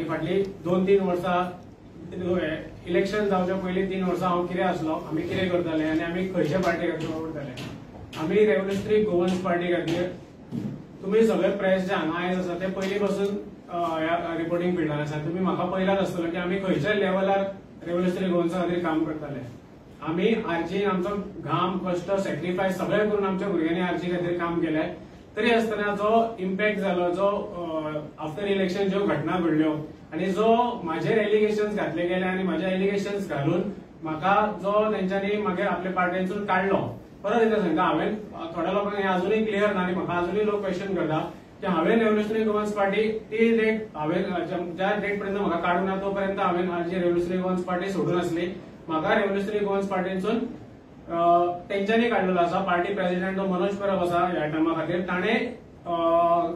की फाटली 2-3 वर्सां इलेक्शन जावच्या पयलीं 3 वर्सां हांव कितें आसलो, आमी कितें करताले आनी आमी खंयच्या पार्टी खातीर करताले. आमी रेव्होल्युशनरी गोवन्स पार्टी खातीर तुम्ही सगळे प्रेस जे हांगा आयज आसा ते पयलीं पासून रिपोर्टिंग फिल्डार आसा. तुम्ही म्हाका पळयलाच आसतलो की आमी खंयच्या लेवलार रेव्होल्युशनरी गोवन्सा खातीर काम करताले. आमी आरजीन आमचो घाम कश्ट सॅक्रिफायस सगळे करून आमच्या भुरग्यांनी आरजी खातीर काम केले. तरी आसतना जो इम्पॅक्ट जालो, जो आफ्टर इलेक्शन ज्यो घटना घडल्यो आनी जो म्हाजेर एलिगेशन्स घातले गेले आनी म्हाजे एलिगेशन्स घालून म्हाका जो तेंच्यांनी मागीर आपल्या पार्टीसून काडलो. परत एकदा सांगता, हांवें थोड्या लोकांक हे अजूनय क्लियर ना आनी म्हाका अजूनय लोक क्वेश्चन करता की हांवें रेव्होल्युशनरी गोवन्स पार्टी टील डेट हांवें ज्या डेट पर्यंत म्हाका काडूं ना तोपर्यंत हांवें आरजी रेव्होल्युशनरी गोवन्स पार्टी सोडून आसली. म्हाका रेव्होल्युशनरी गोवन्स पार्टीसून तेंच्यांनी काडलेलो आसा. पार्टी प्रेसिडेंट जो मनोज परब आसा ह्या टायमा खातीर ताणें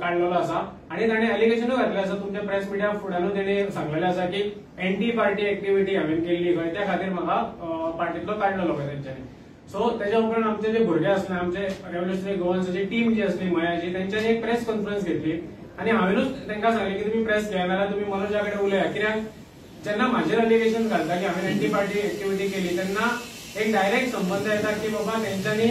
काडलेलो आसा आनी ताणें एलिगेशनूय घातलें आसा. तुमच्या प्रेस मिडिया फुड्यानूच तेणें सांगलेलें आसा की एंटी पार्टी एक्टिव्हिटी हांवें केल्ली खंय त्या खातीर म्हाका पार्टींतलो काडलेलो खंय तेंच्यांनी. सो तेच्या उपरांत आमचे जे भुरगे आसले, आमचे रेव्होल्युशनरी गोवन्साची टीम जी आसली मयाची, तेंच्यांनी एक प्रेस कॉन्फरन्स घेतली आनी हांवेनूच तांकां सांगलें की तुमी प्रेस घेया नाल्यार तुमी मनोजा कडेन उलया. कित्याक जेन्ना म्हाजेर एलिगेशन घालता की हांवें एंटी पार्टी एक्टिव्हिटी केली तेन्ना एक डायरेक्ट संबंध येता की बाबा तेंच्यांनी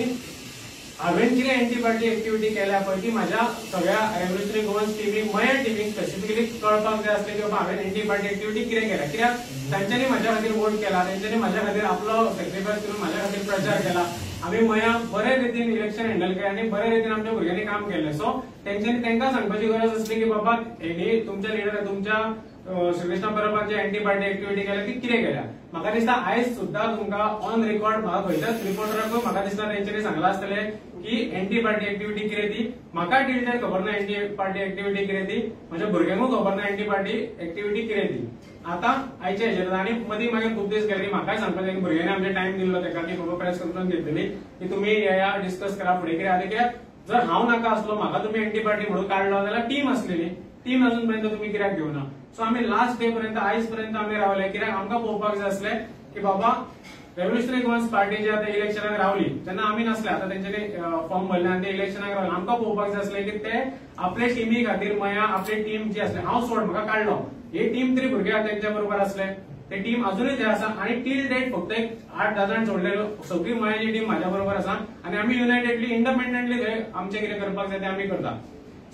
हांवें कितें एंटी पार्टी एक्टिव्हिटी केल्या पळय ती म्हाज्या सगळ्या रेव्होल्युशनरी गोवन्स टीमीक मया टीमीक स्पेसिफिकली कळपाक जाय आसलें की बाबा हांवें एंटी पार्टी एक्टिव्हिटी कितें केल्या. कित्याक तांच्यांनी म्हाज्या खातीर वोट केला, तेंच्यांनी म्हाज्या खातीर आपलो सॅक्रिफायस करून म्हाज्या खातीर प्रचार केला. आमी मया बरे रितीन इलेक्शन हँडल केलें आनी बरे रितीन आमच्या भुरग्यांनी काम केलें. सो तेंच्यांनी तांकां सांगपाची गरज आसली की बाबा हेणी तुमच्या लिडर तुमच्या श्रीकृष्ण परबाची एंटी पार्टी एक्टिव्हिटी केल्या ती कितें केल्या. म्हाका दिसता आयज सुद्दां तुमकां ऑन रेकॉर्ड म्हाका खंयच्याच रिपोर्टराकूय म्हाका दिसता तेंच्यांनी सांगलां आसतलें की एंटी पार्टी एक्टिव्हिटी कितें ती. म्हाका टील डेट खबर ना एंटी पार्टी एक्टिव्हिटी कितें ती, म्हज्या भुरग्यांकूय खबर ना एंटी पार्टी एक्टिव्हिटी कितें ती. आतां आयच्या हेचेर आनी मदीं मागीर खूब दीस गेले म्हाकाय सांगपाचें भुरग्यांनी आमचे टायम दिल्लो तेका की बाबा प्रेस कॉन्फरन्स घेतलेली की तुमी येया डिस्कस करा फुडें कितें आतां. कित्याक जर हांव नाका आसलो म्हाका तुमी एंटी पार्टी म्हणून काडलो जाल्यार टीम आसलेली, टीम अजून पर्यंत तुमी कित्याक घेवना. सो आमी लास्ट डे पर्यंत आयज पर्यंत आमी रावले. कित्याक आमकां पळोवपाक जाय आसलें की बाबा रेव्होल्युशनरी गोवन्स पार्टी जी आतां इलेक्शनाक रावली जेन्ना आमी नासले, आतां तेंच्यांनी फॉर्म भरले आनी ते इलेक्शनाक रावले, आमकां पळोवपाक जाय आसलें की ते आपले टिमी खातीर मया आपली टीम जी आसली, हांव सोड म्हाका काडलो, ही टीम तरी भुरगे तेंच्या बरोबर आसले, ते टीम अजूनय ते आसा आनी टील डेट फक्त एक 8-10 जाण सोडलेलो सगळी मयाची टीम म्हाज्या बरोबर आसा आनी आमी युनायटेडली इंडिपेंडंटली आमचें कितें करपाक जाय तें आमी करता.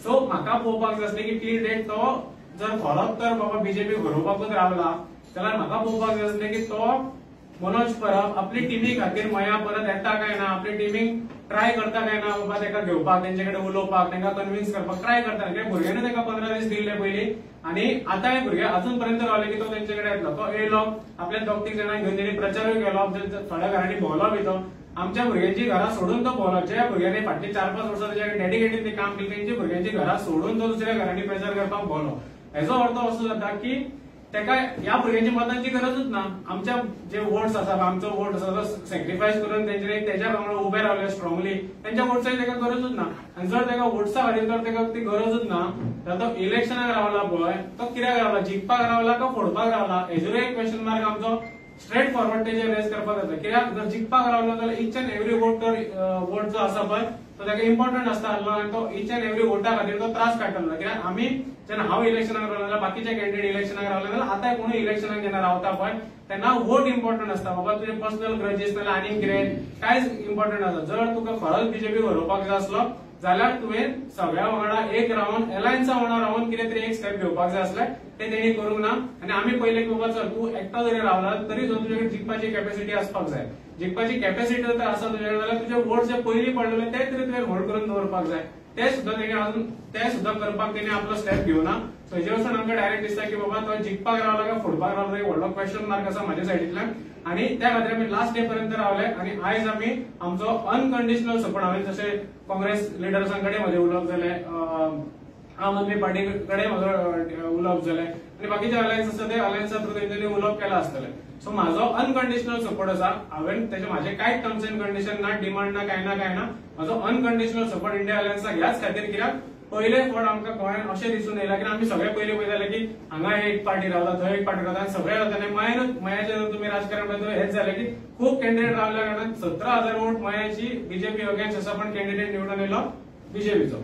सो म्हाका पळोवपाक जाय आसलें की टील डेट तो जर खरोच तर बाबा बीजेपी घडोवपाकूच रावला जाल्यार म्हाका पळोवपाक जाय आसलें की तो मनोज परब आपली टीमी खातीर मया परत येता काय ना, आपली टीमीक ट्राय करता काय ना बाबा तेका घेवपाक, तेंचे कडेन उलोवपाक, तेंका कन्विन्स करपाक ट्राय करता. कित्याक भुरग्यांनी तेका 15 दीस दिल्ले पयलीं आनी आतां हे भुरगे अजून पर्यंत रावले की तो तेंचे कडेन येतलो. तो येयलो आपल्या 2-3 जाणांक घेवन तेणी प्रचारूय केलो, थोड्या घरांनी भोंवलो बी तो. आमच्या भुरग्यांची घरां सोडून तो भोंवलो. ज्या भुरग्यांनी फाटली 4-5 वर्सां ताच्या डेडिकेटेड ते काम केलें तेंची भुरग्यांची घरां सोडून तो दुसऱ्या घरांनी प्रचार करपाक भोंवलो. हेजो अर्थ असो जाता की तेका ह्या भुरग्यांची मतांची गरजूच ना. आमच्या जे वोट्स आसा आमचो वोट आसा तो सॅक्रिफायस करून तेंच्यांनी तेच्या वांगडा उबे रावले स्ट्रॉंगली, तेंच्या वोट्साची तेका गरजूच ना. आनी जर तेका वोट्सा खातीर जर तेका ती गरजूच ना जाल्यार तो इलेक्शनाक रावला पळय तो कित्याक रावला, जिखपाक रावला काय फोडपाक रावला, हेजेरूय एक क्वेश्चन मार्क आमचो स्ट्रेट फॉरवर्ड तेजेर रेज करपाक जाता. कित्याक जर जिखपाक रावलो जाल्यार इच एंड एवरी वोट जो आसा पळय तो ताका इम्पॉर्टंट आसता आनी तो इच एंड एवरी वोटा खातीर तो त्रास काडटलो. कित्याक आमी जेन्ना हांव इलेक्शनाक रावलो जाल्यार बाकीचे कॅन्डिडेट इलेक्शनाक रावले जाल्यार आतां कोणूय इलेक्शनाक जेन्ना रावता पळय तेन्ना वोट इम्पॉर्टंट आसता. बाबा तुजे पर्सनल ग्रजेस नाल्यार आनीक कितें कांयच इम्पॉर्टंट आसता. जर तुका खरोच बीजेपी घडोवपाक जाय आसलो जाल्यार तुवें सगळ्या वांगडा एक रावन एलायन्सा वांगडा रावन कितें तरी एक स्टेप घेवपाक जाय आसलें, ते तेणी करूंक ना. आनी आमी पयलें की बाबा चल तूं एकटो जरी रावला तरी सुद्दां तुजे कडेन जिखपाची कॅपॅसिटी आसपाक जाय. जिखपाची कॅपॅसिटी जर आसा तुजे कडेन जाल्यार तुजे वोट जे पयलीं पडलेले ते तरी तुवें होल्ड करून दवरपाक जाय. ते सुद्दां तेणी अजून ते सुद्दां करपाक तेणी आपलो स्टेप घेवना. सो हेजे वचून आमकां डायरेक्ट दिसता की बाबा तो जिखपाक रावला काय फोडपाक रावला एक व्हडलो क्वेश्चन मार्क आसा म्हाज्या सायडींतल्यान. आनी त्या खातीर आमी लास्ट डे पर्यंत रावले आनी आयज आमी आमचो अनकंडिशनल सपोर्ट हांवें जशें काँग्रेस लिडर्सां कडेन म्हजें उलोवप जालें, आम आदमी पार्टी कडेन म्हजो उलोवप जालें आनी बाकीचे अलायन्स आसा ते अलायन्सा थ्रू तेंच्यांनी उलोवप केलां आसतलें. सो म्हाजो अनकंडिशनल सपोर्ट आसा. हांवें तेजे म्हाजे कांयच टर्म्स एंड कंडिशन ना, डिमांड ना, काय ना. म्हाजो अनकंडिशनल सपोर्ट इंडिया अलायन्साक ह्याच खातीर कित्याक पयले फावट आमकां गोंयांत अशें दिसून येयलां की आमी सगळे पयलीं पळयताले की हांगा एक पार्टी रावता थंय एक पार्टी रावता आनी सगळे रावताले. मयाचें जर तुमी राजकारण पळयता हेच जालें की खूब कॅन्डिडेट रावल्या कारणान 17,000 वोट मयाची बीजेपी अगेन्स्ट आसा पण कॅन्डिडेट निवडून येयलो बीजेपीचो.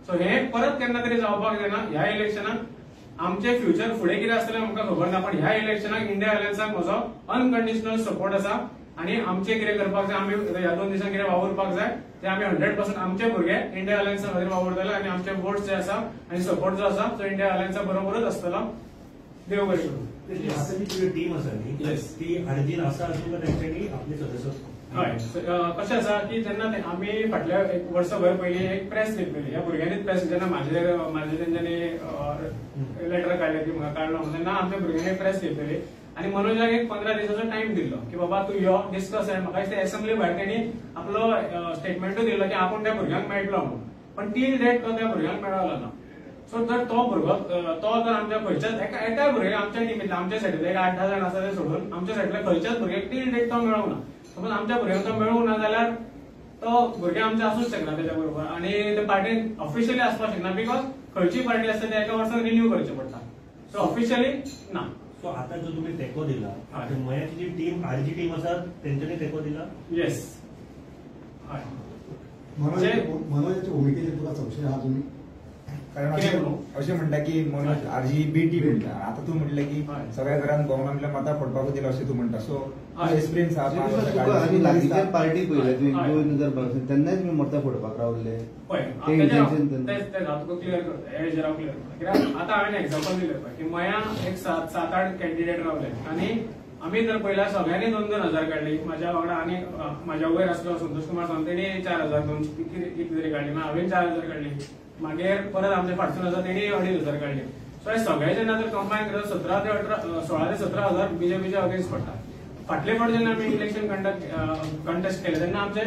सो हे परत केन्ना तरी जावपाक जायना. ह्या इलेक्शनाक आमचे फ्युचर फुडें कितें आसतलें आमकां खबर ना, पण ह्या इलेक्शनाक इंडिया अलायन्साक म्हजो अनकंडिशनल सपोर्ट आसा आणि आमचे कितें करपाक जाय, आमी ह्या 2 दिसांनी कितें वावरपाक जाय ते आमी 100% आमचे भुरगे इंडिया अलायन्सा खातीर वावरतले आणि आमचे वोट जे आसा आणि सपोर्ट जो आसा तो इंडिया अलायन्सा बरोबरच आसतलो. देव बरें करूं. आता जी तुझी टीम आसा न्ही ती हाडजीन आसा असून तेंच्यांनी आपले सदस्य हय कशें आसा की जेन्ना आमी फाटल्या 1 वर्सभर पयलीं एक प्रेस दितली, ह्या भुरग्यांनीच प्रेस जेन्ना म्हाजे तेंच्यांनी लेटर काडले की म्हाका काडलो तेन्ना आमच्या भुरग्यांनी प्रेस दितली आणि मनोजाक एक 15 दिसाचो टाइम दिल्लो की बाबा तू यो डिस्कस आहे. म्हाका दिसता असेंब्ली भायर तेणी आपलो स्टेटमेंटूय दिल्लो की आपूण त्या भुरग्यांक मेळटलो म्हणून, पण टील डेट तो त्या भुरग्यांक मेळलो ना. सो जर तो भुरगो तो जर आमच्या खंयच्याच एकाय भुरग्याक आमच्या टिमींतले आमच्या सायडींतले 8-10 जाण आसा ते सोडून आमच्या सायडींतल्या खंयच्याच भुरग्याक टील डेट तो मेळूंक ना. सपोज आमच्या भुरग्यांक तो मेळूंक ना जाल्यार तो भुरगे आमचे आसूंक शकना तेच्या बरोबर आणि ते पार्टीन ऑफिशियली आसपाक शकना, बिकॉज खंयची पार्टी आसता ते एका वर्सान रिन्यू करचे पडटा. सो ऑफिशियली ना. सो आता जो तुम्ही तेको दिला मयाची जी टीम आरजी टीम आसा तेंच्यांनी तेको दिला. येस. मनोजाच्या भूमिकेचेर तुका संशय आहा तुम्ही? कारण अशें म्हणटा की मनोज आरजी बी टीम म्हणटा. आता तू म्हटलें की सगळ्या घरान गव्हर्नमेंटला मतां पडपाकूच दिला अशें तू म्हणटा. सो एक्सपिरियन्स आनी लागींच्या पार्टी पळयल्या तुवें 2012 तेन्नाय तुमी मतां फोडपाक रावले. आता हांवें एक्झाम्पल दिलें पळय की मया एक 7-8 कॅन्डिडेट रावले आणि आमी जर पळयल्यार सगळ्यांनी 2-2 हजार काडली. म्हाज्या वांगडा आनी म्हाज्या वयर आसलो संतोष कुमार सावंत तेणी 4000 कितें तरी काडली, हांवें 4000 काडली. मागीर परत आमचे फाटसून आसा तेणी 2500 काडली. सो हे सगळे जेन्ना जर कंबायन करता 16 ते 17 हजार बीजेपीच्या अगेन्स्ट पडटा. फाटले फावट जेन्ना आमी इलेक्शन कंटेस्ट केले तेन्ना आमचे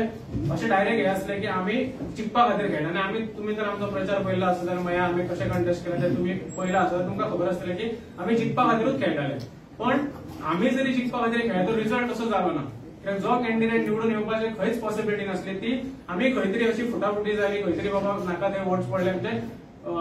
अशें डायरेक्ट हे आसले की आमी चिंतपा खातीर खेळटा आणि आमी तुमी जर आमचो प्रचार पळयलो आसता जाल्यार मागीर आमी कशें कंटेस्ट केले ते तुमी पळयला आसता तुमकां खबर आसतलें की आमी चिंतपा खातीरूच खेळटाले. पण आमी जरी चिंतपा खातीर खेळ्ळे तो रिजल्ट तसो जालो ना. कित्याक जो कॅन्डिडेट निवडून येवपाची खंयच पॉसिबिलिटी नासली ती आमी खंय तरी अशी फुटाफुटी जाली, खंय तरी बाबा नाका ते वोट्स पडले म्हणजे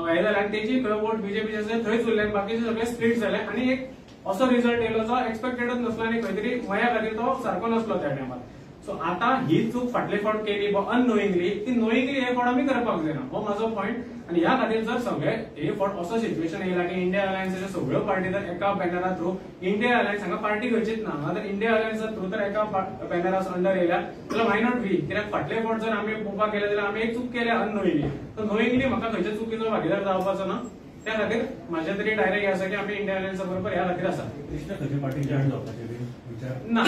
हे जाले आणि तेची खंय वोट बीजेपीचे आसले थंयच उरले आणि बाकीचे सगळे स्प्लिट जाले आणि एक असो रिजल्ट येयलो जो एक्सपेक्टेडच नसलो आणि खंय तरी मया खातीर तो सारको नसलो त्या टायमार. सो आता ही चूक फाटले फावट केली अननोईंगली, ती नोईंगली हे फावट आमी करपाक जायना हो माझो पॉइंट. आणि ह्या खातीर जर सगळे हे फावट असो सिच्युएशन येयला की इंडिया अलायन्साच्या सगळ्यो पार्टी जर एका बॅनरा थ्रू इंडिया अलायन्स हांगा पार्टी खंयचीच ना हांगा जर इंडिया अलायन्सा थ्रू तर एका बॅनरा अंडर येयल्या जाल्यार वाय नॉट वी. कित्याक फाटले फावट जर आमी पळोवपाक गेले जाल्यार आमी एक चूक केल्या अननोईंगली. तर नोईंगली म्हाका खंयच्या चुकीचो भागीदार जावपाचो ना. त्या खातीर म्हाजे तरी डायरेक्ट हे आसा की आमी इंडिया अलायन्सा बरोबर ह्या खातीर आसा. कृष्ण खंयच्या पार्टी जॉइन जावपाचे ना.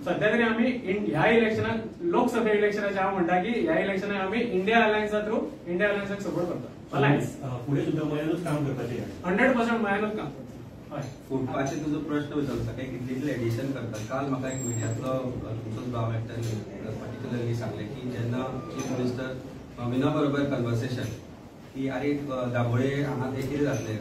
सध्या तरी आमी ह्या इलेक्शनाक लोकसभा इलेक्शनाचे हांव म्हणटा की ह्या इलेक्शनाक आमी इंडिया अलायन्सा थ्रू इंडिया अलायन्साक सपोर्ट करता. अलायन्स पुढे सुद्धा मयानूच काम करपाचे 100% मयानूच काम करता. हय. फुटपाचे तुजो प्रश्न विचारता काही कितले एडिशन करता. काल म्हाका एक मिडियांतलो तुमचोच भाव एकट्यान पर्टिक्युलरली सांगले की जेन्ना चीफ मिनिस्टर मीना बरोबर कन्वर्सेशन की आरे दाबोळे हांगा ते कितें जातलें.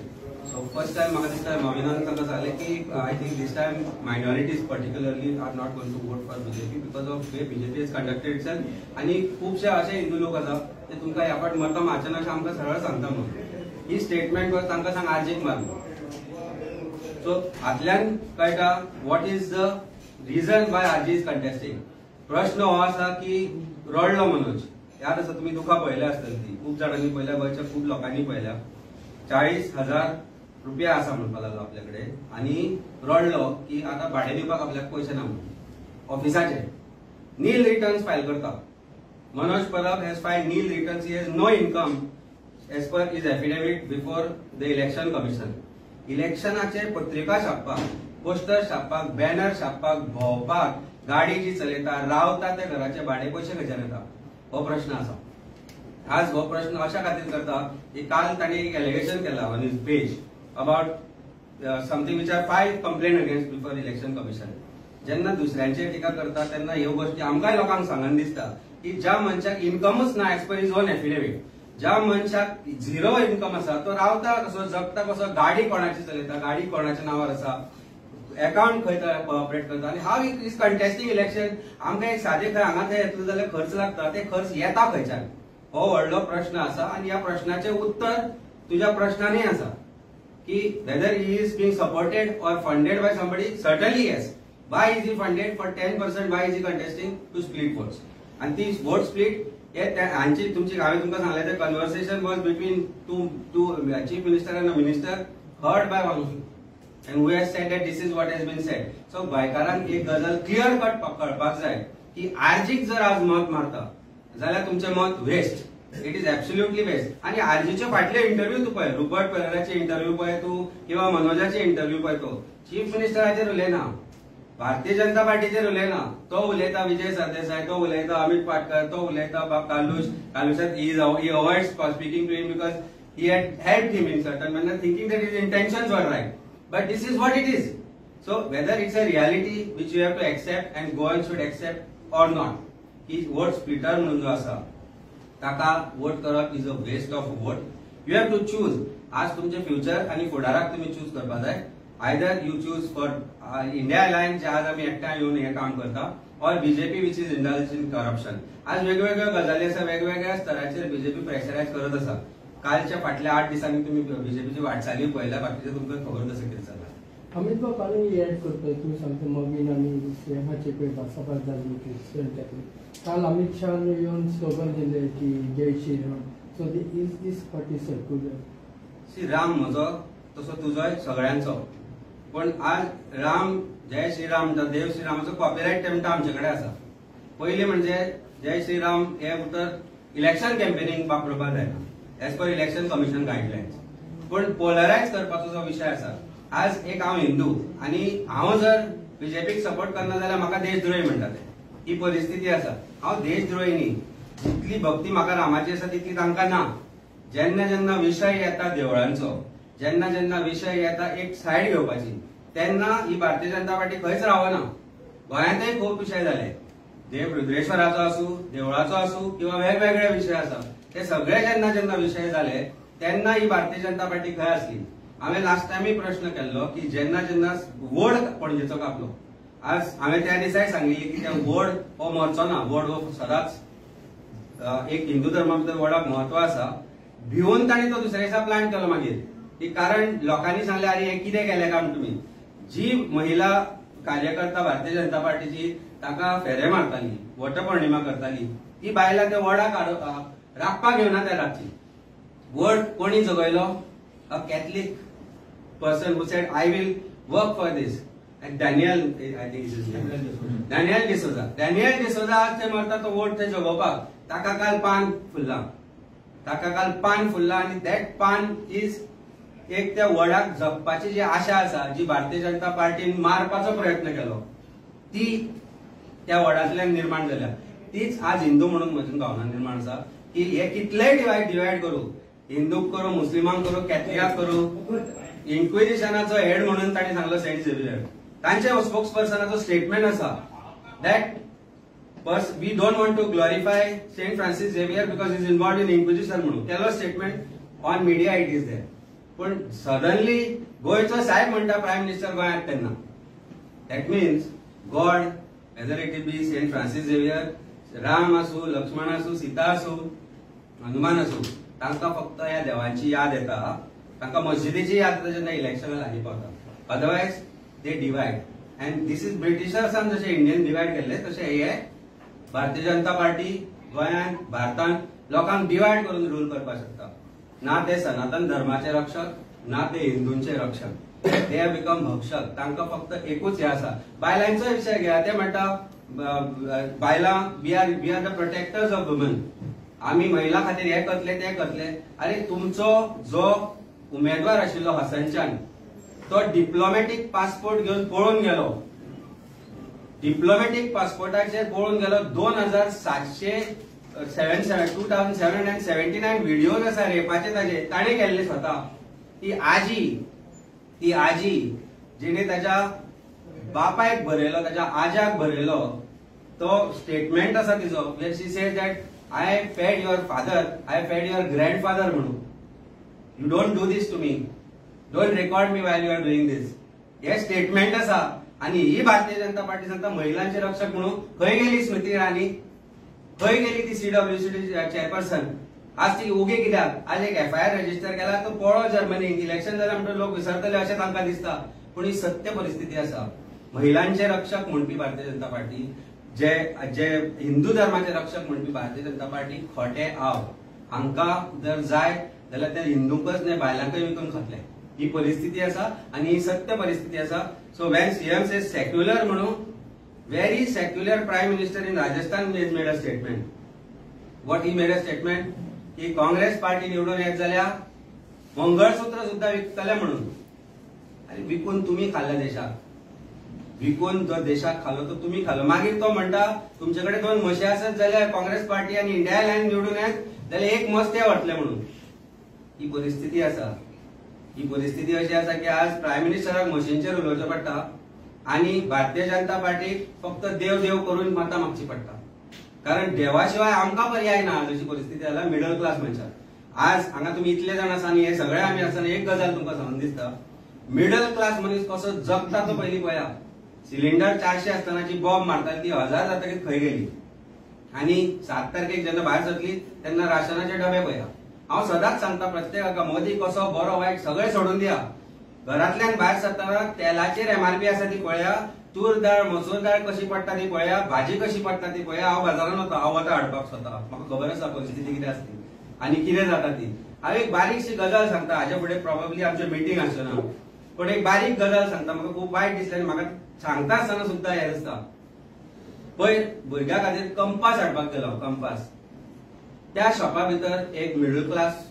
सो फर्स्ट टायम म्हाका दिसता मॉमिनान ताका सांगलें की I think this time minorities particularly are not going to vote for BJP because of way BJP is conducted itself. आणि खुबशे असे हिंदू लोक आसा ते तुमकां ह्या फावट मतां मारचे अशें आमकां सरळ सांगता म्हणून ही स्टेटमेंट तांकां सांग आर्जीक मार. सो हातल्यान कळटा what is the reason why RG is contesting. प्रश्न हो आसा की रडलो मनोज याद आसा तुमी दुखां पळयल्या आसतली ती खूब जाणांनी पळयल्या गोंयच्या खूब लोकांनी पळयल्या. 40,000 रुपया आसा म्हणपा लागलो आपल्या कडेन आणि रडलो की आता भाडे दिवपाक आपल्याक पयशे ना म्हणून ऑफिसाचे नील रिटर्न्स फायल करता. Manoj Parab has filed nil returns. He has no income as per his affidavit before the election commission. इलेक्शनाचे पत्रिका छापपाक, पोस्टर छापपाक, बॅनर छापपाक, भोंवपाक, गाडी जी चलयता, रावता त्या घराचे भाडे पयशे खंयच्यान येता हो प्रश्न आसा. आज हो प्रश्न अशा खातीर करता की काल ताणी एक एलिगेशन केला on his page about something which are 5 complain against before election commission. जेन्ना दुसऱ्यांचेर टिका करता तेन्ना ह्यो गोष्टी आमकांय लोकांक सांगन दिसता की ज्या मनशाक इन्कमच ना age per his on affidavit, ज्या मनशाक 0 इन्कम आसा तो रावता कसो, जगता कसो, गाडी कोणाची चलयता, गाडी कोणाच्या नांवार आसा, अकाउंट खंय ऑपरेट करता आणि हाव इज कंटेस्टिंग इलेक्शन. आमकां एक सादे खंय हांगा थंय येतलो जाल्यार खर्च लागता ते खर्च येता खंयच्यान हो व्हडलो प्रश्न आसा. आणि ह्या प्रश्नाचे उत्तर तुज्या प्रश्नांनी आसा की whether he is being supported or funded by somebody. Certainly yes. Why is he funded for 10%. Why is he contesting to split votes. आणि ती वोट स्प्लिट हांची तुमची हांवें तुमकां सांगलें ते conversation was between two chief minister and a minister heard by Wang Shu and who has said that this is what has been said. So गोंयकारांक एक गजाल क्लियर कट कळपाक जाय की आरजीक जर आज मत मारता जाल्यार तुमचें मत waste. It is absolutely waste. आणि आरजीचे फाटले इंटरव्यू तू पळय, रुपर्ट पेरेराचे इंटरव्यू पळय तू किंवा मनोजाचे इंटरव्यू पळय तो चीफ मिनिस्टराचेर उलयना, भारतीय जनता पार्टीचेर उलयना. तो उलयता विजय सरदेसाय, तो उलयता अमित पाटकर, तो उलयता कालुशात he avoids speaking to him because he had helped him in certain manner, thinking that his intentions were right. But this is what it is. So whether it's a reality which you have to accept and Goans should accept or not, की vote splitter म्हणून जो आसा ताका vote करप is a waste of vote. You have to choose. आज तुमचे future आणि फुडाराक तुम्ही चूज करपाक जाय. Either you choose for India alliance जे आज आम्ही एकठांय येऊन हे काम करता, और BJP which is indulge in corruption. आज वेगवेगळ्यो गजाली आसा, वेगवेगळ्या स्तराचेर बीजेपी प्रेशरायज करत आसा. कालच्या फाटल्या 8 दिसांनी तुम्ही बीजेपीची वाटचाली पळयल्या, बाकीचे तुमकां खबर तसं कितें चल्लां. अमित बाब आनी एड करता तुम्ही सांगता मगीन आमी सीएमाचे पळय भासाभास जाल्ली की काल अमित शाह येवन स्लोगन दिले की Jai Shriram. So is this party circular? सी राम म्हजो तसो तुजोय सगळ्यांचो, पण आज राम जय श्रीराम देव श्रीरामाचो कॉपीराइट टेम्पट आमचे कडेन आसा. पयलीं म्हणजे जय श्रीराम हे उतर इलेक्शन कॅम्पेनिंग वापरपाक जायना as per election commission guidelines. पण पोलरायज करपाचो जो विशय आसा, आज एक हांव हिंदू आणि हांव जर बीजेपीक सपोर्ट करना जाल्यार म्हाका देशद्रोही म्हणटा ते. ही परिस्थिती आसा. हांव देशद्रोही न्ही. जितली भक्ती म्हाका रामाची आसा तितली तांकां ना. जेन्ना जेन्ना विशय येता देवळांचो, जेन्ना जेन्ना विशय येता एक सायड घेवपाची, तेन्ना ही भारतीय जनता पार्टी खंयच रावना. गोंयांतय खूब विशय जाले, देव रुद्रेश्वराचो आसूं, देवळाचो आसूं किंवा वेगवेगळे विशय आसा, ते सगळे जेन्ना जेन्ना विशय जाले तेन्ना ही भारतीय जनता पार्टी खंय आसली. हांवें लास्ट टायमी प्रश्न केल्लो की जेन्ना जेन्ना वोड पणजेचो कापलो, आज हांवें त्या दिसाय सांगिल्ली की ते वोड हो मरचो ना. वोड हो सदांच एक हिंदू धर्मा भितर वोडाक म्हत्व आसा. भिवून तांणी तो दुसऱ्या दिसा प्लॅन केलो मागीर, की कारण लोकांनी सांगले अरे हे कितें केलें काम तुमी. जी महिला कार्यकर्ता भारतीय जनता पार्टीची ताका फेरे मारताली, वटपौर्णिमा करताली, ती बायलां त्या वडाक राखपाक घेवना त्या रातची. वड कोणी जगयलो? A Catholic person who said I will work for this. Daniel I think Daniel D'Souza. Daniel D'Souza आज ते मरता तो वोट ते जगोवपाक. ताका काल पान फुल्ला, ताका काल पान फुल्ला आणि दॅट पान इज एक त्या वडाक जगपाची जी आशा आसा, जी भारतीय जनता पार्टीन मारपाचो प्रयत्न केलो, ती त्या वडांतल्यान निर्माण जाल्या. तीच आज हिंदू म्हणून म्हजी भावना निर्माण आसा की हे कितलेय डिवायड करू, हिंदूक करू, मुस्लिमांक करू, कॅथलिकाक करू. इन्क्विजिशनाचो हेड म्हणून ताणी सांगलो सेंट झेवियर. तांचे स्पोक्स पर्सनाचो स्टेटमेंट आसा that we don't want to glorify Saint Francis Xavier because is involved in inquisition म्हणून केलो statement on media. It is there. पण सडनली गोयचो साहेब म्हणटा प्रायम मिनिस्टर गोंयांत तेन्ना. That means god whether it be Saint Francis Xavier, Ram आसूं, लक्ष्मण आसूं, सीता आसूं, हनुमान आसूं, तांकां फक्त ह्या देवांची याद येता, तांकां मस्जिदीची याद येता जेन्ना इलेक्शनाक लागीं पावता. Otherwise they divide. And this is ब्रिटिशर्सान जशे इंडियन डिवायड केल्ले तशे हे भारतीय जनता पार्टी गोंयांत भारतांत लोकांक डिवायड करून रूल करपाक शकता. ना ते सनातन धर्माचे रक्षक, ना ते हिंदूंचे रक्षक. दे हॅव बिकम भक्षक. तांकां फक्त एकूच हे आसा. बायलांचो विशय घेया, ते म्हणटा बायलां we are the protectors of woman. आमी महिला खातीर हे करतले ते करतले. अरे तुमचो जो उमेदवार आशिल्लो हसनचान, तो डिप्लोमॅटीक पासपोर्ट घेवन पळून गेलो. डिप्लोमॅटीक पासपोर्टाचेर पळून गेलो. 2779 व्हिडिओज आसा रेपाचे ताजे, ताणे केल्ले स्वता. ती आजी जिणे ताच्या बापायक बरयलो, ताच्या आज्याक बरयलो तो स्टेटमेंट आसा तिचो, where she says that I fed your father, I fed your grandfather म्हणून. You don't do this to me, don't record me while you are doing this. हे स्टेटमेंट आसा. आणि ही भारतीय जनता पार्टी सांगता महिलांचे रक्षक म्हणून. खंय गेली स्मृती इराणी? खंय गेली ती CWCD चेअरपर्सन? आज ती उगे कित्याक? आज एक FIR रजिस्टर केला तो पळो जर्मनीक. इलेक्शन जाल्यार म्हणटा लोक विसरतले अशें तांकां दिसता, पूण ही सत्य परिस्थिती आसा. महिलांचे रक्षक म्हणपी भारतीय जनता पार्टी, जे हिंदू धर्माचे रक्षक म्हणपी भारतीय जनता पार्टी खोटे आव. हांकां जर जाय जाल्यार ते हिंदूंकच न्हय बायलांकय विकून खातले. ही परिस्थिती आसा आणि ही सत्य परिस्थिती आसा. So when CM say secular म्हणून very secular prime minister in Rajasthan has made a statement. What he made a statement की काँग्रेस पार्टी निवडून येत जाल्यार मंगळसूत्र सुद्धा विकतले म्हणून. अरे विकून तुम्ही खाल्लं देशात, विकून जो देशाक खालो तो तुम्ही खालो. मागीर तो म्हणटा तुमच्याकडे 2 म्हशी आसत जाल्यार काँग्रेस पार्टी आणि इंडिया अलायन्स निवडून येत जाल्यार 1 म्हस ते वतले म्हणून. ही परिस्थिती आसा. ही परिस्थिती अशी आसा की आज प्रायम मिनिस्टराक म्हशींचेर उलोवचें पडटा आणि भारतीय जनता पार्टीक फक्त देव देव करून मतां मागची पडटा. कारण देवाशिवाय आमकां पर्याय ना अशी परिस्थिती जाला मिडल क्लास मनशाक. आज हांगा तुम्ही इतले जाण आसा आनी हे सगळे आमी आसा एक गजाल तुमकां सांगून दिसता. मिडल क्लास मनीस कसो जगता तो पयलीं पळया. सिलिंडर 400 आसतनाची बॉम्ब मारताली ती 1000 जातकीर खंय गेली. आणि 7 तारखेक जेन्ना भायर सरली तेन्ना राशनाचे डबे पळया. हांव सदांच सांगता प्रत्येकाक मोदी कसो बरो वायट सगळे सोडून दिया. घरांतल्यान भायर सरतना तेलाचेर एमआरपी आसा ती पळया, तूर दाळ मसूर दाळ कशी पडटा ती पळया, भाजी कशी पडटा ती पळया. हांव बाजारान वता, हांव वता हाडपाक स्वता, म्हाका खबर आसा परिस्थिती कितें आसता आनी कितें जाता ती. हांव एक बारीकशी गजाल सांगता. हाजे फुडें प्रोबेबली आमचें मिटींग आसना, पण एक बारीक गजाल सांगता. म्हाका खूब वायट दिसलें आनी म्हाका सांगता आसतना सुद्दां हें दिसता. पयर भुरग्या खातीर कंपास हाडपाक गेलो. कंपास त्या शॉपा भितर एक मिडल क्लास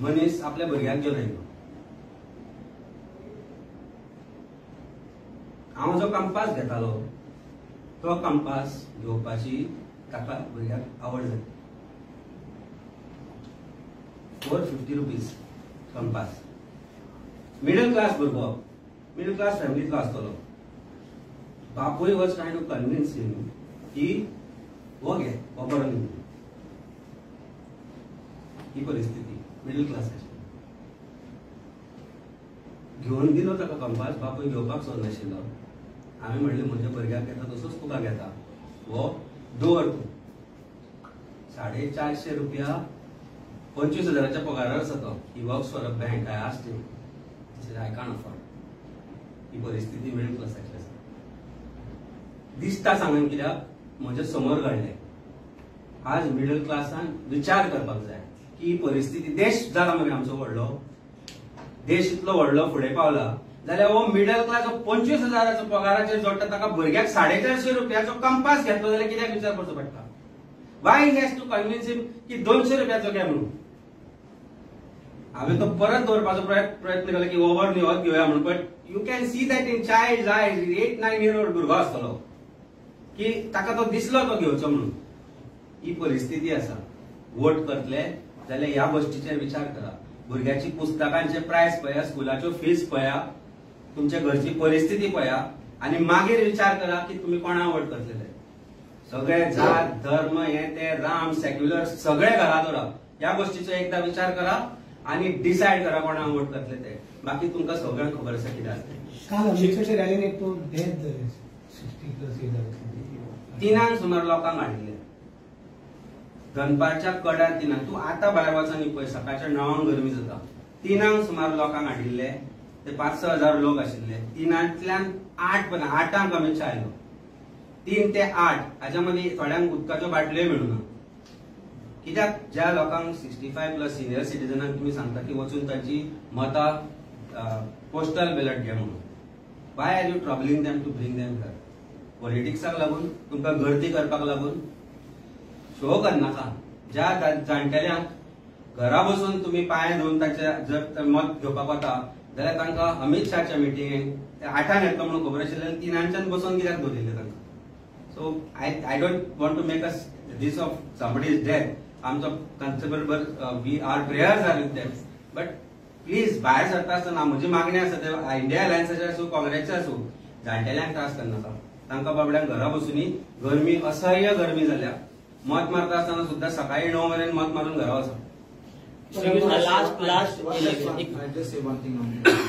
मनीस आपल्या भुरग्याक घेवन आयलो. हांव जो कंपास घेतालो तो कंपास घेवपाची ताका भुरग्याक आवड जाली. 450 रुपीज कंपास. मिडल क्लास भुरगो, मिडल क्लास फॅमिलीतलो आसतलो. बापूय was trying to convince him की हो घे हो बरो न्ही. ही परिस्थिती मिडल क्लासाची. घेवन दिलो ताका कंपास. बापूय घेवपाक सोदनाशिल्लो. आम्ही म्हणले म्हज्या भुरग्याक घेता तसोच तुका घेता, हो दवर तूं. 450 रुपया 25,000च्या पगारार आसा तो. He works for a bank. I asked him, I can't afford. ही परिस्थिती मिडल क्लासाची आसा. दिसता सांगून कित्याक म्हज्या समोर घडलें. आज मिडल क्लासान विचार करपाक जाय की ही परिस्थिती. देश जाला मरे आमचो व्हडलो, देश इतलो व्हडलो फुडें पावला जाल्यार हो मिडल क्लास 25,000च्या पगाराचेर जोडटा ताका भुरग्याक 450 रुपयाचो कंपास घेतलो जाल्यार कित्याक विचार करचो पडटा. Why he has to convince him की 200 रुपयाचो घे म्हणून. हांवें तो परत दवरपाचो प्रयत्न केलो की ओवर न्ही होच घेवया म्हणून. But you can see that in child आयज 8-9 year old भुरगो आसतलो की ताका तो दिसलो तो घेवचो म्हणून. ही परिस्थिती आसा. वोट करतले जाल्यार ह्या गोष्टीचेर विचार करा. भुरग्याची पुस्तकांचे प्रायस पळया, स्कुलाच्यो फीज पळया, तुमच्या घरची परिस्थिती पळया आणि मागीर विचार करा की तुम्ही कोणाक वोट करतले. सगळे जात धर्म हे ते राम सेक्युलर सगळे घरा दवरा. ह्या गोष्टीचो एकदा विचार करा आणि डिसायड करा कोणाक वोट करतले ते. बाकी तुमकां सगळ्यांक खबर आसा कितें आसता. तिनांक सुमार लोकांक हाडिल्ले. दनपारच्या कड्यार तिनांक. तूं आतां भायर वच आनी पळय सकाळच्या 9 गरमी जाता. 3 सुमार लोकांक हाडिल्ले. ते 5-6 हजार लोक आशिल्ले. 3तल्यान 8 अमित शाह आयलो. 3 ते 8 हाच्या मदीं थोड्यांक उदकाच्यो बाटल्यो मेळूना. कित्याक ज्या लोकांक 65+ सिनियर सिटीजनांक तुम्ही सांगता की वचून तांची मतां पोस्टल बॅलट घे म्हणून. Why are you troubling them to bring them here. पॉलिटिक्साक लागून, तुमकां गर्दी करपाक लागून शो करनाका. ज्या जाणटेल्यांक घरा बसून तुम्ही पांय धुवन तांचे जर मत घेवपाक वता जाल्यार तांकां अमित शाहच्या मिटिंगेक 8 येतलो म्हणून खबर आशिल्ल्यान 3च्यान बसून कित्याक दवरिल्ले तांकां. So I don't want to make us this of somebody's death. आमचो तांचे बरोबर we are prayers are with them. But please भायर सरता आसतना म्हजी मागणी आसा ते इंडिया अलायन्साचे आसूं काँग्रेसचे आसूं जाणटेल्यांक त्रास करनाका. तांकां बाबड्यांक घरा बसून गरमी असह्य गरमी जाल्या. मत मारता आसतना सुद्दां सकाळी 9 मेरेन मत मारून घरा वचा. Last I'll just say one thing on this.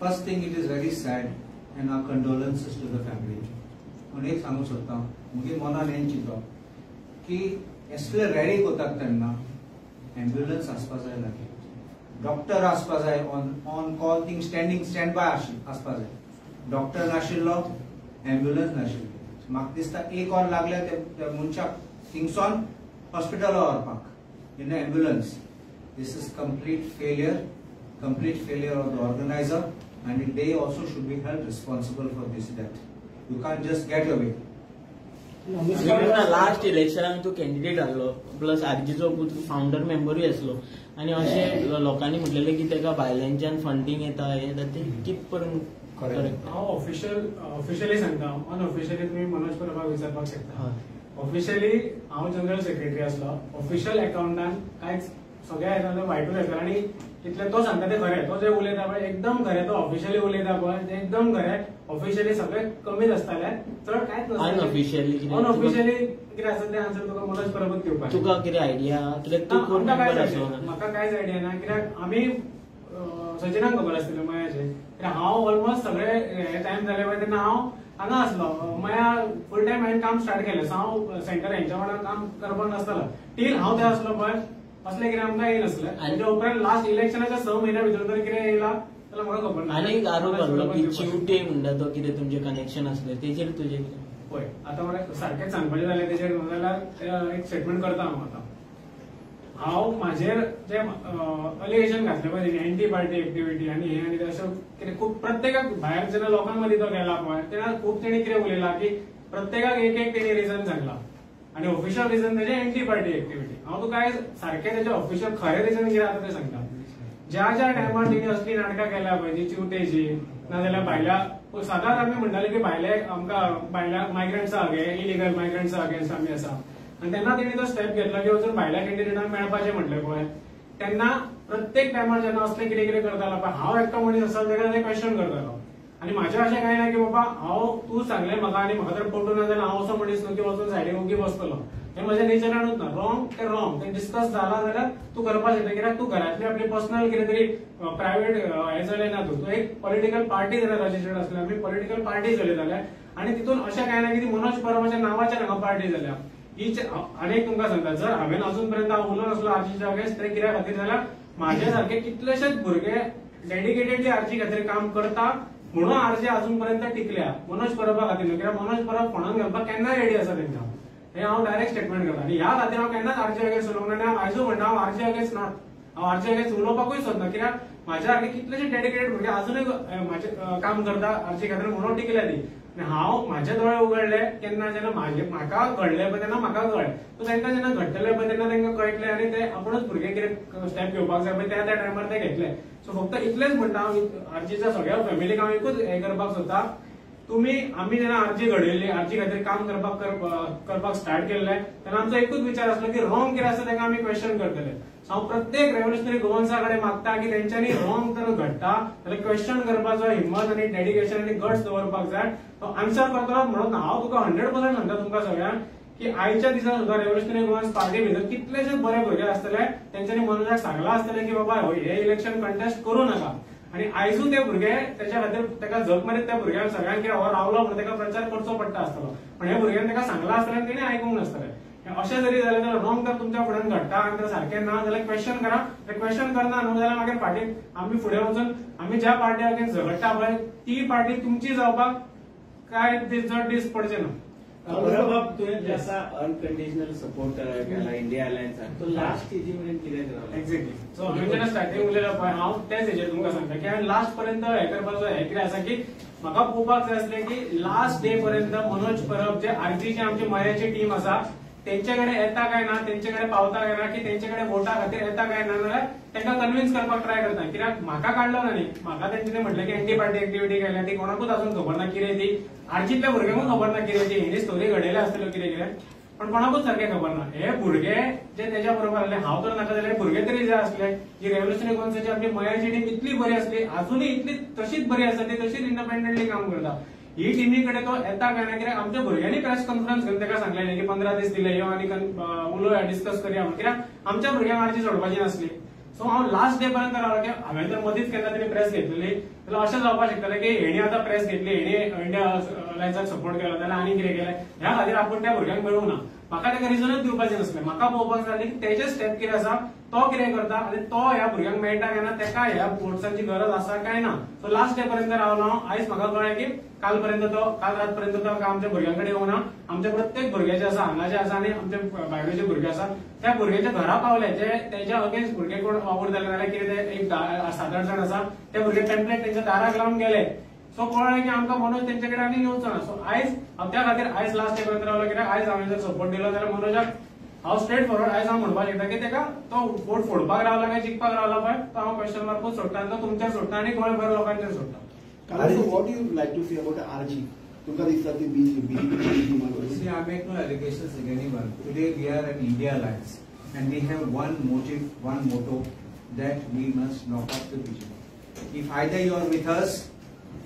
First thing, it is very sad and our condolences to the family. पण एक सांगू शकता मुगे मनान हें चिंतप की असले रेडी कोतात तेन्ना एम्ब्युलन्स आसपा जाय लागीं, डॉक्टर आसपा जाय on call thing stand by आसपा जाय. डॉक्टर नाशिल्लो, एम्ब्युलन्स नाशिल्ली. म्हाका दिसता 1 वर लागले त्या मनशाक थिंगसोन हॉस्पिटला व्हरपाक in ambulance. This is complete failure, complete failure of the organizer, and they also should be held responsible for this death. You can't just get away. Last इलेक्शनाक तू कॅन्डिडेट आसलो प्लस आरजीचो फाउंडर मेंबरूय आसलो आनी अशें लोकांनी म्हटलेलें की ताका भायल्यानच्यान फंडींग येता हे ते कित करून करेक्ट. हांव ऑफिशियली सांगता, अनऑफिशियली तुम्ही मनोज परबाक विचारपाक शकता. ऑफिशियली हांव जनरल सेक्रेटरी आसलो, ऑफिशियल अकाउंटान कांयच सगळ्या येता वायटूच येता आनी इतले तो सांगता ते खरें. तो जे उलयता पळय एकदम खरें, तो ऑफिशियली उलयता पळय ते एकदम खरें. ऑफिशियली सगळे कमीच आसताले, चड कांयच अनऑफिशियली कितें आसा ते आन्सर तुका मनोज परबच दिवपाक. तुका कितें आयडिया कित्याक तूं कोण मेंबर आसलो? म्हाका कांयच आयडिया ना, कित्याक आमी सचिनाक खबर आसतलें मयाचें. हांव ऑलमोस्ट सगळे हे टायम जाले पळय तेन्ना हांव हांगा आसलो. मया फुल टायम हांवें काम स्टार्ट केलें, सो हांव सेंटर हेंच्या वांगडा काम करपाक नासतालो. टील हांव थंय आसलो पळय असलें कितें आमकां येयनासलें. तेच्या उपरांत लास्ट इलेक्शनाच्या 6 म्हयन्या भितर तरी कितें येयला जाल्यार म्हाका खबर ना. आनी आरोप घातलो की चिवटे म्हणटा तो कितें तुमचें कनेक्शन आसलें, तेजेर तुजें कितें? पळय आतां म्हाका सारकेंच सांगपाचें जालें तेजेर जाल्यार एक स्टेटमेंट करता हांव आतां. हांव म्हाजेर जे अलिगेशन घातलें पळय तेणी एंटी पार्टी एक्टिविटी आनी हे आनी अशें कितें खूब प्रत्येकाक भायर जेन्ना लोकां मदीं तो गेला पळय तेन्ना खूब तेणी कितें उलयलां की प्रत्येकाक एक एक तेणी रिजन सांगला आनी ऑफिशियल रिजन तेजें एंटी पार्टी एक्टिविटी. हांव तुका आयज सारकें तेजें ऑफिशियल खरें रिजन कितें आसा तें सांगता. ज्या ज्या टायमार तेणी असली नाटकां केल्या पळय जी चिवटेची नाजाल्यार भायल्या सदांच आमी म्हणटाले की भायले आमकां भायल्या मायग्रंट्सा इलिगल मायग्रंट्सा अगेन्स्ट आमी आसा आनी तेन्ना तेणी तो स्टेप घेतलो की वचून भायल्या कॅन्डिडेटांक मेळपाचें म्हटलें पळय. तेन्ना प्रत्येक टायमार जेन्ना असलें कितें कितें करतालो पळय हांव एकटो मनीस आसतालो तेका ते क्वेश्चन करतालो. आनी म्हाजें अशें कांय ना की बाबा हांव तूं सांगलें म्हाका आनी म्हाका जर पटूं ना जाल्यार हांव असो मनीस न्हू की वचून सायडीक ओगी बसतलो. हें म्हज्या नेचरानूच ना. रॉंग तें रॉंग, तें डिस्कस जाला जाल्यार तूं करपाक शकता. कित्याक तूं घरांतली आपली पर्सनल कितें तरी प्रायव्हेट हें चलय ना. तूं एक पॉलिटिकल पार्टी जाल्यार रजिस्टर्ड आसलें, आमी पॉलिटिकल पार्टी चलयताले आनी तितून अशें कांय ना की ती मनोज परबाच्या नांवाचेर हांगा पार्टी जाल्या. आनीक तुमकां सांगता, जर हांवें अजून पर्यंत हांव उलोवन आसलो आरजीच्या अगेन्स्ट ते कित्या खातीर जाल्यार म्हाजे सारखे कितलेशेच भुरगे डेडिकेटेडली आरजी खातीर काम करता म्हणून आरजी अजून पर्यंत टिकल्या. मनोज परबा खातीर न्हू, कित्याक मनोज परब फोंडान घालपाक केन्नाय रेडी आसा तेंकां. हे हांव डायरेक्ट स्टेटमेंट करता आनी ह्या खातीर हांव केन्नाच आरजी अगेन्स्ट उलोवंक ना. हांव आयजूय म्हणटा हांव आरजी अगेन्स्ट ना, हांव आरजी अगेन्स्ट उलोवपाकूय सोदना. कित्याक म्हाज्या सारखे कितलेशे डेडिकेटेड भुरगे अजूनय म्हाजे काम करता आरजी खातीर म्हणून टिकल्या ती. हांव म्हाजे दोळे उगडले केन्ना जेन्ना म्हाका घडले पळय तेन्ना म्हाका कळ्ळें. सो तांकां जेन्ना घडटले पळय तेन्ना तांकां कळटलें आनी ते आपुणूच भुरगे कितें स्टेप घेवपाक जाय पळय त्या टायमार ते घेतले. सो फक्त इतलेंच म्हणटा हांव आरजीच्या सगळ्या फॅमिलीक हांव एकूच हें करपाक सोदता. आमी जेन्ना आरजी घडयली, आरजी खातीर काम करपाक स्टार्ट केल्लें तेन्ना आमचो एकूच विचार आसलो की रॉंग कितें आसा तेका आमी क्वेश्चन करतले. हांव प्रत्येक रेव्होल्युशनरी गोवन्सा कडेन मागता की तेंच्यांनी रॉंग जर घडटा जाल्यार क्वेश्चन करपाचो हिम्मत आनी डेडिकेशन आनी गट्स दवरपाक जाय. तो आन्सर करतलो म्हणून हांव तुका 100% सांगता तुमकां सगळ्यांक की आयच्या दिसा सुद्दां रेव्होल्युशनरी गोवन्स पार्टी भितर कितलेशेच बरे भुरगे आसतले तेंच्यांनी मनोजाक सांगला आसतलें की बाबा हे इलेक्शन कंटेस्ट करूं नाका. आनी आयजूय ते भुरगे तेच्या खातीर तेका जग मारीत त्या भुरग्यांक सगळ्यांक कितें हो रावलो म्हणून तेका प्रचार करचो पडटा आसतलो. पण हे भुरग्यांनी तेका सांगला आसतलें आनी तेणी आयकूंक नासतलें. अशें जरी जालें जाल्यार रॉंग जर तुमच्या फुड्यान घडटा आनी तें सारकें ना जाल्यार क्वेश्चन करा. क्वेश्चन करना न्हू जाल्यार मागीर फाटीं आमी फुडें वचून आमी ज्या पार्टी अगेन्स्ट झगडटा पळय ती पार्टी तुमची जावपाक काय दीस पडचे ना. बाब तुवें जे आसा अनकंडिशनल सपोर्ट केला इंडिया अलायन्साक, तो लास्ट स्टेजी मेरेन कितें केला? एक्झॅक्टली. सो हांवें जेन्ना स्टार्टींग उलयलां पळय हांव तेच हेजेर तुमकां सांगता की हांवें लास्ट पर्यंत हें करपाचो हें कितें आसा की म्हाका पळोवपाक जाय आसलें की लास्ट डे पर्यंत मनोज परब जे आरजीची आमची मयाची टीम आसा तेंचे कडेन येता काय ना, तेंचे कडेन पावता काय ना, की तेंचे कडेन वोटा खातीर येता काय ना जाल्यार तांकां कन्विन्स करपाक ट्राय करता. कित्याक म्हाका काडलो ना न्ही, म्हाका तेंच्यांनी म्हटलें की एंटी पार्टी एक्टिविटी केल्या ती कोणाकूच अजून खबर ना कितें ती. आरजीतल्या भुरग्यांकूच खबर ना कितें ती, हेणी स्टोरी घडयल्या आसतल्यो कितें कितें, पण कोणाकूच सारकें खबर ना. हे भुरगे जे तेच्या बरोबर आसले, हांव तर नाका जाल्यार भुरगे तरी जे आसले जी रेव्होल्युशनरी गोवन्साची आपली मयाची टीम इतली बरी आसली, अजूनय इतली तशीच बरी आसा, ती तशीच इंडिपेंडंटली काम करता. ही टीमी कडेन तो येता काय ना, कित्याक आमच्या भुरग्यांनी प्रेस कॉन्फरन्स घेवन ताका सांगलेलें की 15 दीस दिले यो आनी उलोवया डिस्कस करया म्हणून. कित्याक आमच्या भुरग्यांक आरजी सोडपाची नासली. सो हांव लास्ट डे पर्यंत रावलो की हांवें तर मदींच केन्ना तरी प्रेस घेतलेली जाल्यार अशें जावपाक शकतलें की हेणी आतां प्रेस घेतली, हेणी इंडिया अलायन्साक सपोर्ट केलो जाल्यार आनी कितें केलें ह्या खातीर आपूण त्या भुरग्यांक मेळूंक ना. म्हाका ताका रिजनच दिवपाचें नासलें. म्हाका पळोवपाक जाय की तेजे स्टेप कितें आसा तो कितें करता आनी तो ह्या भुरग्यांक मेळटा केन्ना तेका ह्या स्पोर्ट्साची गरज आसा काय ना. सो लास्ट डे पर्यंत रावलो हांव. आयज म्हाका कळ्ळें की काल रात पर्यंत तो आमच्या भुरग्यांकडे येवना. आमच्या प्रत्येक भुरग्याचे आसा हांगाचे आसा आनी आमच्या भायलेचे भुरगे आसा त्या भुरग्याच्या घरा पावले जे तेच्या अगेन्स्ट भुरगे कोण वावर जाले नाल्यार कितें ते एक 7-8 जाण आसा ते भुरगे टेम्पलेट तेंच्या दाराक लावन गेले. सो कळ्ळें की आमकां मनोज तेंचे कडेन आनी येवचो ना. सो आयज त्या खातीर आयज लास्ट डे पर्यंत रावलो कित्याक आयज हांवें जर सपोर्ट दिलो जाल्यार मनोजाक हांव स्ट्रेट फॉरवर्ड आयज हांव म्हणपाक शकता की तेका तो वोट फोडपाक रावला काय जिखपाक रावला पळय तो हांव क्वेश्चन मार्कूच सोडटा आनी तो तुमचेर सोडटा आनी गोंयभर लोकांचेर सोडटा. What do you like to say about RG? तुमकां दिसता ती BJP? See, I make no allegations against anyone. Today we are an India Alliance and we have one motive, one motto that we must knock off the BJP. If either you are with us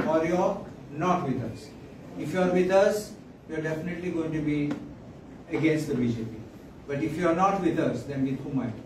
or you are not with us. If you are with us, you are definitely going to be against the BJP. But if you are not with us, then with whom are you?